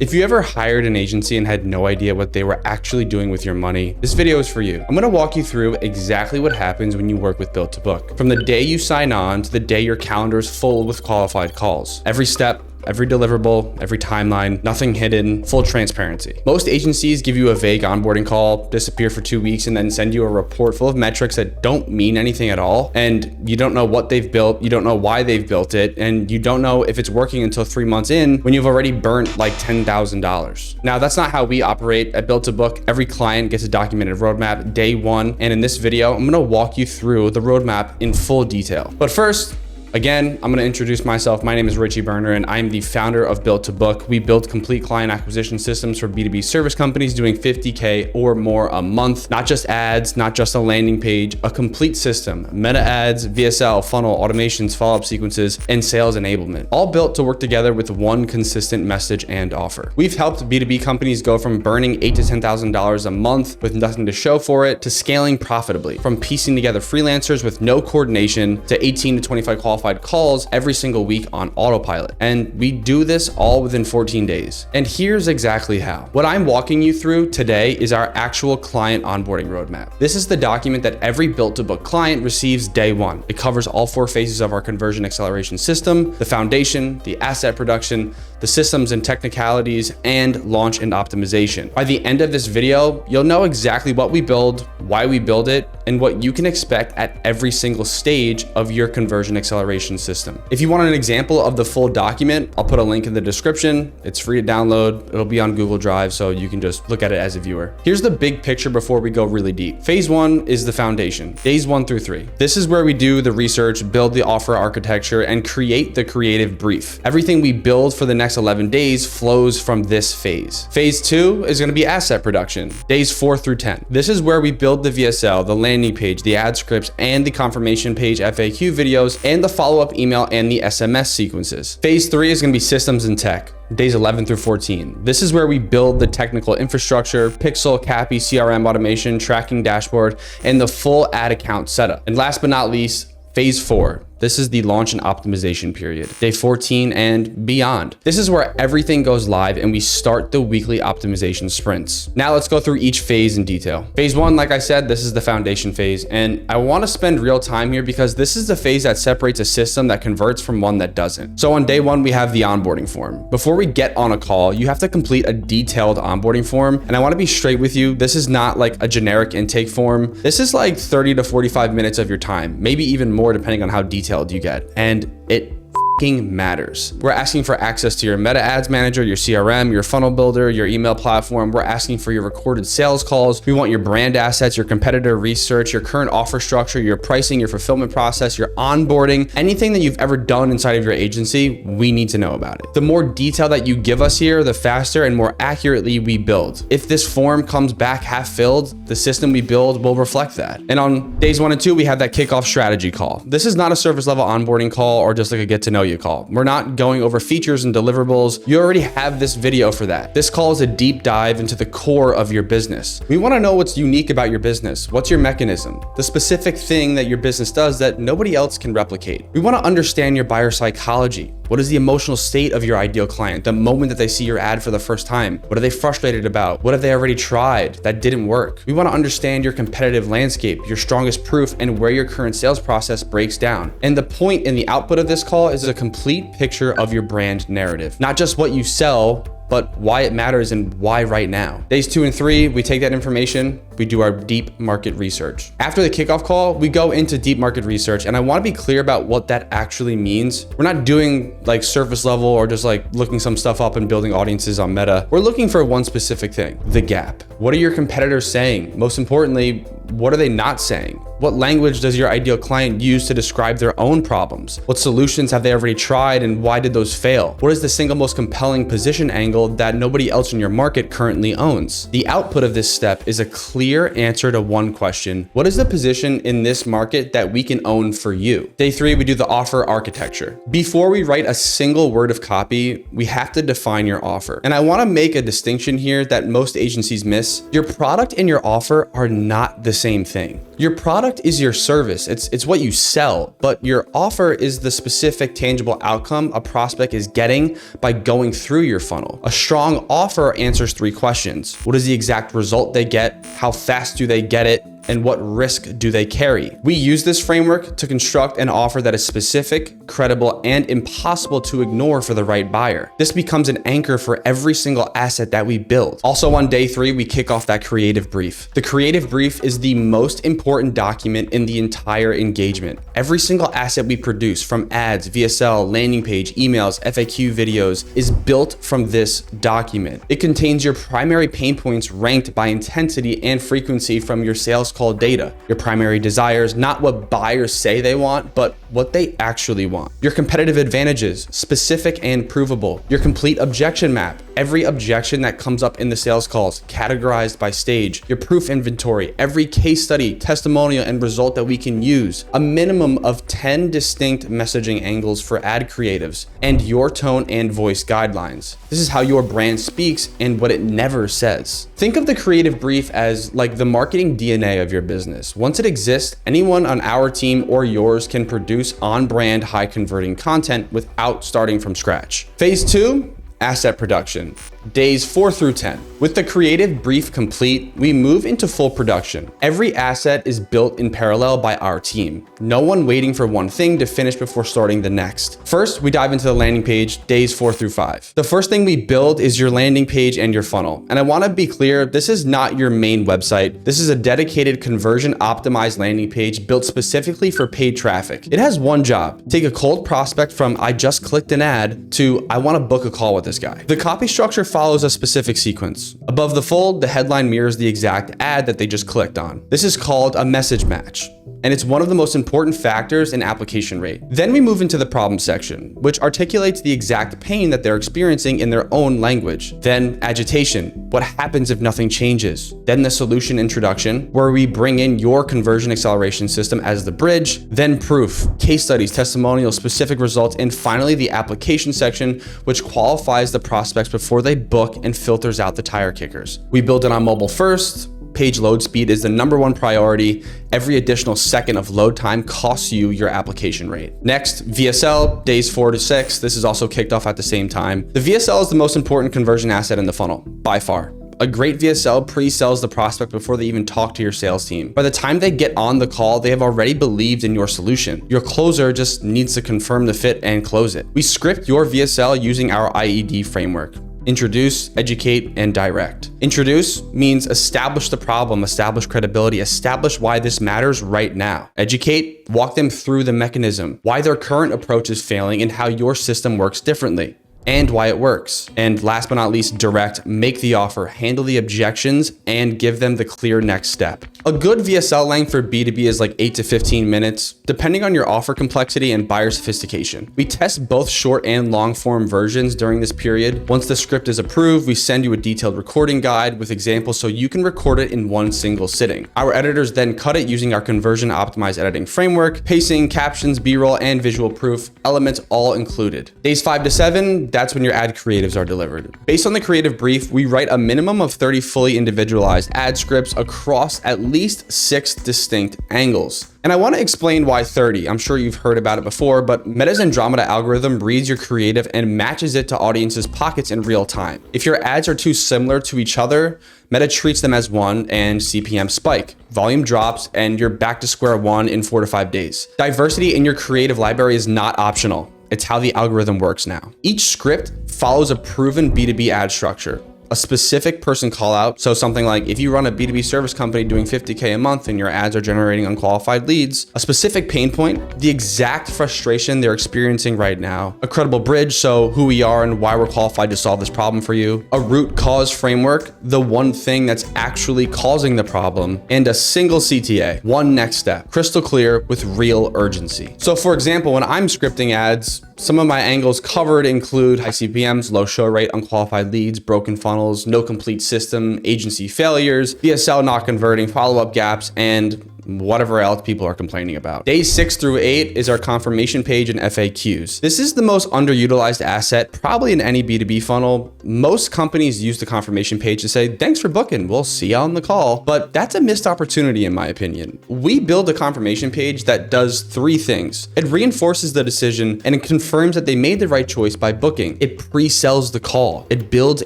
If you ever hired an agency and had no idea what they were actually doing with your money, this video is for you. I'm gonna walk you through exactly what happens when you work with Built2Book. From the day you sign on to the day your calendar is full with qualified calls. Every step, every deliverable, every timeline, nothing hidden, full transparency. Most agencies give you a vague onboarding call, disappear for 2 weeks, and then send you a report full of metrics that don't mean anything at all. And you don't know what they've built, you don't know why they've built it, and you don't know if it's working until 3 months in when you've already burnt like $10,000. Now, that's not how we operate at Built2Book. Every client gets a documented roadmap day one. And in this video, I'm gonna walk you through the roadmap in full detail. But first, again, I'm gonna introduce myself. My name is Richie Berner, and I'm the founder of Built2Book. We build complete client acquisition systems for B2B service companies doing 50K or more a month. Not just ads, not just a landing page, a complete system. Meta ads, VSL, funnel, automations, follow-up sequences, and sales enablement. All built to work together with one consistent message and offer. We've helped B2B companies go from burning $8,000 to $10,000 a month with nothing to show for it to scaling profitably. From piecing together freelancers with no coordination to 18 to 25 qualified calls every single week on autopilot. And we do this all within 14 days. And here's exactly how. What I'm walking you through today is our actual client onboarding roadmap. This is the document that every Built2Book client receives day one. It covers all 4 phases of our conversion acceleration system: the foundation, the asset production, the systems and technicalities, and launch and optimization. By the end of this video, you'll know exactly what we build, why we build it, and what you can expect at every single stage of your conversion acceleration system. If you want an example of the full document, I'll put a link in the description. It's free to download. It'll be on Google Drive, so you can just look at it as a viewer. Here's the big picture before we go really deep. Phase 1 is the foundation, days 1 through 3. This is where we do the research, build the offer architecture, and create the creative brief. Everything we build for the next 11 days flows from this phase. Phase 2 is gonna be asset production, days 4 through 10. This is where we build the VSL, the landing page, the ad scripts, and the confirmation page FAQ videos, and the follow-up email and the SMS sequences. Phase 3 is gonna be systems and tech, days 11 through 14. This is where we build the technical infrastructure, pixel, CAPI, CRM automation, tracking dashboard, and the full ad account setup. And last but not least, phase 4. This is the launch and optimization period, day 14 and beyond. This is where everything goes live and we start the weekly optimization sprints. Now let's go through each phase in detail. Phase 1, like I said, this is the foundation phase. And I wanna spend real time here because this is the phase that separates a system that converts from one that doesn't. So on day 1, we have the onboarding form. Before we get on a call, you have to complete a detailed onboarding form. And I wanna be straight with you, this is not like a generic intake form. This is like 30 to 45 minutes of your time, maybe even more depending on how detailed you get. And it matters. We're asking for access to your meta ads manager, your CRM, your funnel builder, your email platform. We're asking for your recorded sales calls. We want your brand assets, your competitor research, your current offer structure, your pricing, your fulfillment process, your onboarding, anything that you've ever done inside of your agency, we need to know about it. The more detail that you give us here, the faster and more accurately we build. If this form comes back half filled, the system we build will reflect that. And on days 1 and 2, we have that kickoff strategy call. This is not a service level onboarding call or just like a get to know you call. We're not going over features and deliverables. You already have this video for that. This call is a deep dive into the core of your business. We want to know what's unique about your business. What's your mechanism? The specific thing that your business does that nobody else can replicate. We want to understand your buyer psychology. What is the emotional state of your ideal client the moment that they see your ad for the first time? What are they frustrated about? What have they already tried that didn't work? We want to understand your competitive landscape, your strongest proof, and where your current sales process breaks down. And the point in the output of this call is a complete picture of your brand narrative, not just what you sell, but why it matters and why right now. Days 2 and 3, we take that information, we do our deep market research. After the kickoff call, we go into deep market research, and I wanna be clear about what that actually means. We're not doing like surface level or just like looking some stuff up and building audiences on Meta. We're looking for one specific thing, the gap. What are your competitors saying? Most importantly, what are they not saying? What language does your ideal client use to describe their own problems? What solutions have they already tried and why did those fail? What is the single most compelling position angle that nobody else in your market currently owns? The output of this step is a clear answer to one question. What is the position in this market that we can own for you? Day 3, we do the offer architecture. Before we write a single word of copy, we have to define your offer. And I wanna make a distinction here that most agencies miss. Your product and your offer are not the same thing. Your product is your service. It's what you sell, but your offer is the specific tangible outcome a prospect is getting by going through your funnel. A strong offer answers 3 questions. What is the exact result they get? How fast do they get it? And what risk do they carry? We use this framework to construct an offer that is specific, credible, and impossible to ignore for the right buyer. This becomes an anchor for every single asset that we build. Also on day 3, we kick off that creative brief. The creative brief is the most important document in the entire engagement. Every single asset we produce, from ads, VSL, landing page, emails, FAQ videos, is built from this document. It contains your primary pain points ranked by intensity and frequency from your sales call data, your primary desires, not what buyers say they want, but what they actually want, your competitive advantages, specific and provable, your complete objection map, every objection that comes up in the sales calls, categorized by stage, your proof inventory, every case study, testimonial, and result that we can use, a minimum of 10 distinct messaging angles for ad creatives, and your tone and voice guidelines. This is how your brand speaks and what it never says. Think of the creative brief as like the marketing DNA of your business. Once it exists, anyone on our team or yours can produce on-brand, high-converting content without starting from scratch. Phase 2, asset production. Days 4 through 10. With the creative brief complete, we move into full production. Every asset is built in parallel by our team. No one waiting for one thing to finish before starting the next. First, we dive into the landing page, days 4 through 5. The first thing we build is your landing page and your funnel. And I want to be clear, this is not your main website. This is a dedicated conversion optimized landing page built specifically for paid traffic. It has one job: take a cold prospect from "I just clicked an ad" to "I want to book a call with this guy." The copy structure follows a specific sequence. Above the fold, the headline mirrors the exact ad that they just clicked on. This is called a message match, and it's one of the most important factors in application rate. Then we move into the problem section, which articulates the exact pain that they're experiencing in their own language. Then agitation, what happens if nothing changes? Then the solution introduction, where we bring in your conversion acceleration system as the bridge. Then proof, case studies, testimonials, specific results, and finally the application section, which qualifies the prospects before they book and filters out the tire kickers. We build it on mobile first. Page load speed is the #1 priority. Every additional second of load time costs you your application rate. Next, VSL, days 4 to 6. This is also kicked off at the same time. The VSL is the most important conversion asset in the funnel, by far. A great VSL pre-sells the prospect before they even talk to your sales team. By the time they get on the call, they have already believed in your solution. Your closer just needs to confirm the fit and close it. We script your VSL using our IED framework. Introduce, educate, and direct. Introduce means establish the problem, establish credibility, establish why this matters right now. Educate, walk them through the mechanism, why their current approach is failing and how your system works differently, and why it works. And last but not least, direct, make the offer, handle the objections, and give them the clear next step. A good VSL length for B2B is like 8 to 15 minutes, depending on your offer complexity and buyer sophistication. We test both short and long form versions during this period. Once the script is approved, we send you a detailed recording guide with examples so you can record it in one single sitting. Our editors then cut it using our conversion optimized editing framework, pacing, captions, B-roll, and visual proof, elements all included. Days 5 to 7, that's when your ad creatives are delivered. Based on the creative brief, we write a minimum of 30 fully individualized ad scripts across at least 6 distinct angles. And I want to explain why 30. I'm sure you've heard about it before, but Meta's Andromeda algorithm reads your creative and matches it to audiences' pockets in real time. If your ads are too similar to each other, Meta treats them as one and CPM spike. Volume drops and you're back to square one in 4 to 5 days. Diversity in your creative library is not optional. It's how the algorithm works now. Each script follows a proven B2B ad structure. A specific person call out. So something like if you run a B2B service company doing $50K a month and your ads are generating unqualified leads, a specific pain point, the exact frustration they're experiencing right now, a credible bridge, so who we are and why we're qualified to solve this problem for you, a root cause framework, the one thing that's actually causing the problem, and a single CTA, one next step, crystal clear with real urgency. So for example, when I'm scripting ads, some of my angles covered include high CPMs, low show rate, unqualified leads, broken funnels, no complete system, agency failures, VSL not converting, follow-up gaps, and whatever else people are complaining about. Days 6 through 8 is our confirmation page and FAQs. This is the most underutilized asset probably in any B2B funnel. Most companies use the confirmation page to say, thanks for booking, we'll see you on the call. But that's a missed opportunity in my opinion. We build a confirmation page that does 3 things. It reinforces the decision and it confirms that they made the right choice by booking. It pre-sells the call. It builds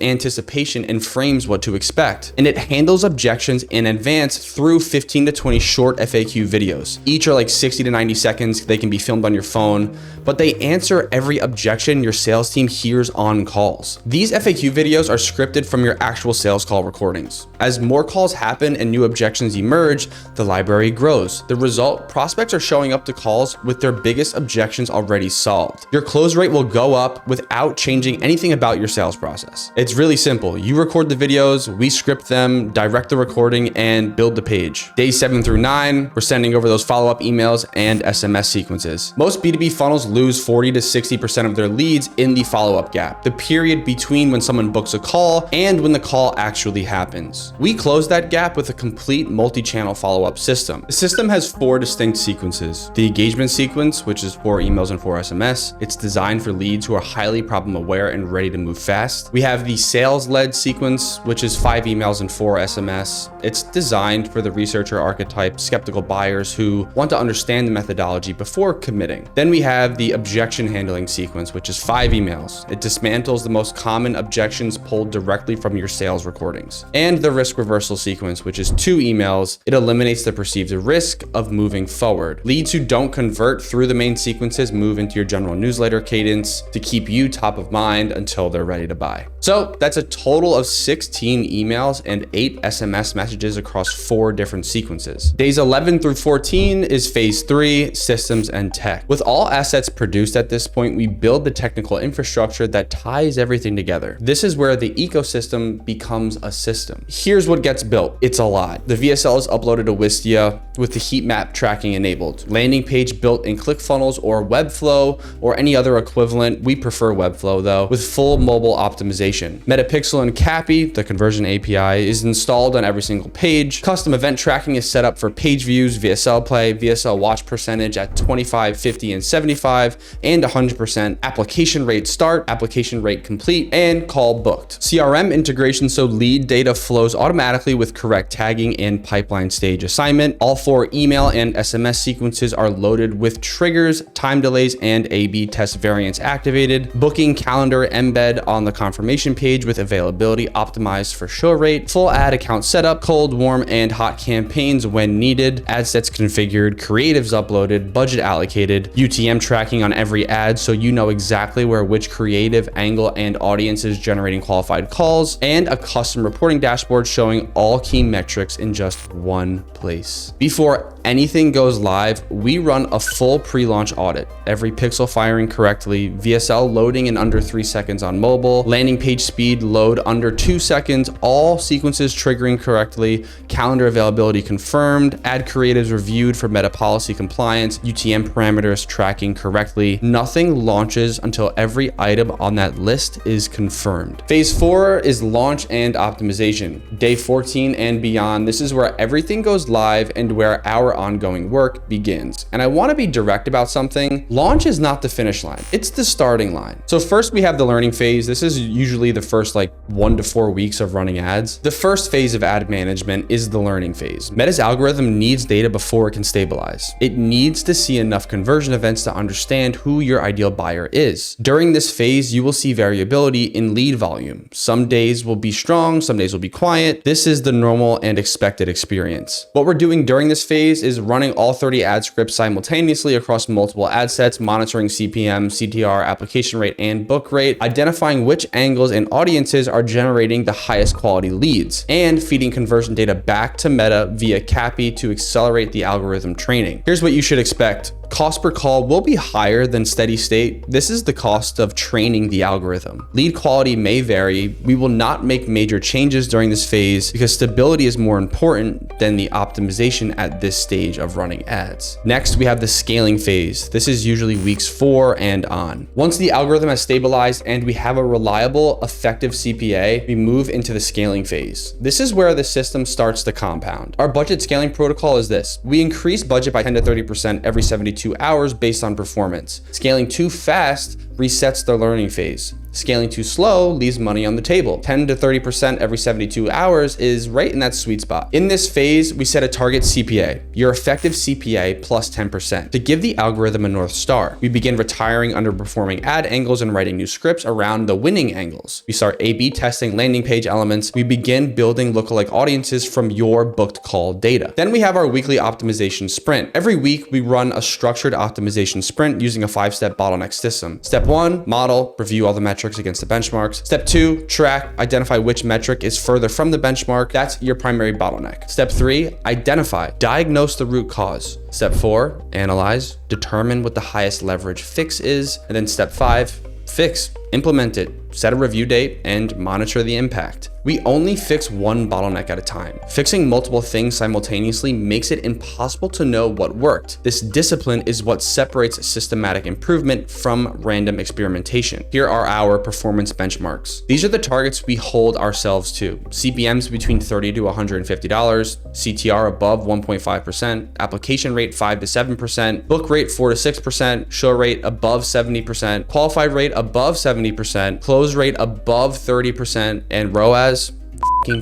anticipation and frames what to expect. And it handles objections in advance through 15 to 20 short FAQ videos. Each are like 60 to 90 seconds. They can be filmed on your phone, but they answer every objection your sales team hears on calls. These FAQ videos are scripted from your actual sales call recordings. As more calls happen and new objections emerge, the library grows. The result, prospects are showing up to calls with their biggest objections already solved. Your close rate will go up without changing anything about your sales process. It's really simple. You record the videos, we script them, direct the recording, and build the page. Days 7 through 9, we're sending over those follow-up emails and SMS sequences. Most B2B funnels lose 40 to 60% of their leads in the follow-up gap, the period between when someone books a call and when the call actually happens. We close that gap with a complete multi-channel follow-up system. The system has 4 distinct sequences. The engagement sequence, which is 4 emails and 4 SMS. It's designed for leads who are highly problem aware and ready to move fast. We have the sales-led sequence, which is 5 emails and 4 SMS. It's designed for the researcher archetype, skeptical buyers who want to understand the methodology before committing. Then we have the objection handling sequence, which is 5 emails. It dismantles the most common objections pulled directly from your sales recordings. And the risk reversal sequence, which is 2 emails. It eliminates the perceived risk of moving forward. Leads who don't convert through the main sequences move into your general newsletter cadence to keep you top of mind until they're ready to buy. So that's a total of 16 emails and 8 SMS messages across 4 different sequences. Days 11 through 14 is phase 3, systems and tech. With all assets produced at this point, we build the technical infrastructure that ties everything together. This is where the ecosystem becomes a system. Here's what gets built. It's a lot. The VSL is uploaded to Wistia with the heat map tracking enabled. Landing page built in ClickFunnels or Webflow or any other equivalent. We prefer Webflow though, with full mobile optimization. Metapixel and Cappy, the conversion API, is installed on every single page. Custom event tracking is set up for page views, VSL play, VSL watch percentage at 25, 50, and 75, and 100%. Application rate start, application rate complete, and call booked. CRM integration so lead data flows automatically with correct tagging and pipeline stage assignment. All 4 email and SMS sequences are loaded with triggers, time delays, and A/B test variants activated. Booking calendar embed on the confirmation page with availability optimized for show rate. Full ad account setup, cold, warm, and hot campaigns when needed. Ad sets configured, creatives uploaded, budget allocated, UTM tracking on every ad so you know exactly where which creative, angle, and audience is generating qualified calls, and a custom reporting dashboard showing all key metrics in just one place. Before anything goes live, we run a full pre-launch audit. Every pixel firing correctly, VSL loading in under 3 seconds on mobile, landing page speed load under 2 seconds, all sequences triggering correctly, calendar availability confirmed, ad creatives reviewed for meta policy compliance, UTM parameters tracking correctly. Nothing launches until every item on that list is confirmed. Phase 4 is launch and optimization. Day 14 and beyond, this is where everything goes live and where our ongoing work begins. And I want to be direct about something. Launch is not the finish line. It's the starting line. So first we have the learning phase. This is usually the first 1 to 4 weeks of running ads. The first phase of ad management is the learning phase. Meta's algorithm needs data before it can stabilize. It needs to see enough conversion events to understand who your ideal buyer is. During this phase, you will see variability in lead volume. Some days will be strong, some days will be quiet. This is the normal and expected experience. What we're doing during this phase is running all 30 ad scripts simultaneously across multiple ad sets, monitoring CPM, CTR, application rate, and book rate, identifying which angles and audiences are generating the highest quality leads, and feeding conversion data back to Meta via Cappy to accelerate the algorithm training. Here's what you should expect. Cost per call will be higher than steady state. This is the cost of training the algorithm. Lead quality may vary. We will not make major changes during this phase because stability is more important than the optimization at this stage of running ads. Next, we have the scaling phase. This is usually weeks 4 and on. Once the algorithm has stabilized and we have a reliable, call effective CPA, we move into the scaling phase. This is where the system starts to compound. Our budget scaling protocol is this. We increase budget by 10 to 30% every 72 hours based on performance. Scaling too fast resets the learning phase. Scaling too slow leaves money on the table. 10 to 30% every 72 hours is right in that sweet spot. In this phase, we set a target CPA, your effective CPA plus 10%, to give the algorithm a North Star. We begin retiring underperforming ad angles and writing new scripts around the winning angles. We start A/B testing landing page elements. We begin building lookalike audiences from your booked call data. Then we have our weekly optimization sprint. Every week, we run a structured optimization sprint using a 5-step bottleneck system. Step 1, model, review all the metrics against the benchmarks. Step 2, track, identify which metric is further from the benchmark. That's your primary bottleneck. Step 3, identify, diagnose the root cause. Step 4, analyze, determine what the highest leverage fix is. And then step 5, fix, implement it, set a review date, and monitor the impact. We only fix one bottleneck at a time. Fixing multiple things simultaneously makes it impossible to know what worked. This discipline is what separates systematic improvement from random experimentation. Here are our performance benchmarks. These are the targets we hold ourselves to. CPMs between $30 to $150, CTR above 1.5%, application rate 5 to 7%, book rate 4 to 6%, show rate above 70%, qualified rate above 70%, close rate above 30%, and ROAS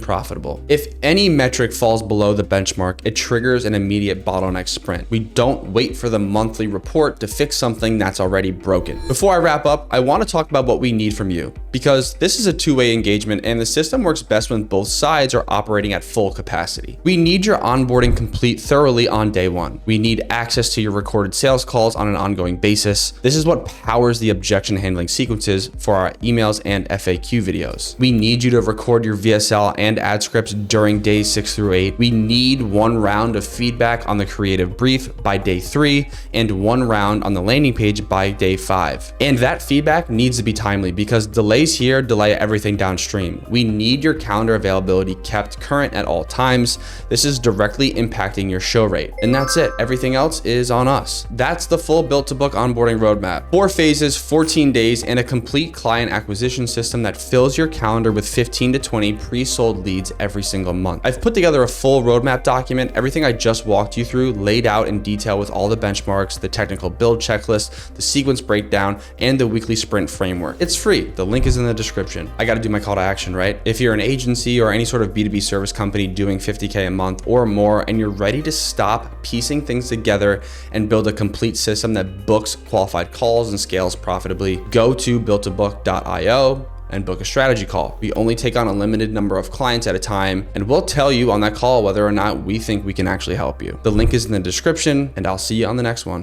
profitable. If any metric falls below the benchmark, it triggers an immediate bottleneck sprint. We don't wait for the monthly report to fix something that's already broken. Before I wrap up, I want to talk about what we need from you, because this is a two-way engagement and the system works best when both sides are operating at full capacity. We need your onboarding complete thoroughly on day one. We need access to your recorded sales calls on an ongoing basis. This is what powers the objection handling sequences for our emails and FAQ videos. We need you to record your VSL and ad scripts during days 6 through 8. We need 1 round of feedback on the creative brief by day 3 and 1 round on the landing page by day 5. And that feedback needs to be timely, because delays here delay everything downstream. We need your calendar availability kept current at all times. This is directly impacting your show rate. And that's it. Everything else is on us. That's the full Built2Book onboarding roadmap. 4 phases, 14 days, and a complete client acquisition system that fills your calendar with 15 to 20 pre-sold leads every single month. I've put together a full roadmap document, everything I just walked you through, laid out in detail with all the benchmarks, the technical build checklist, the sequence breakdown, and the weekly sprint framework. It's free. The link is in the description. I got to do my call to action, right? If you're an agency or any sort of B2B service company doing 50K a month or more, and you're ready to stop piecing things together and build a complete system that books qualified calls and scales profitably, go to built2book.io and book a strategy call. We only take on a limited number of clients at a time, and we'll tell you on that call whether or not we think we can actually help you. The link is in the description, and I'll see you on the next one.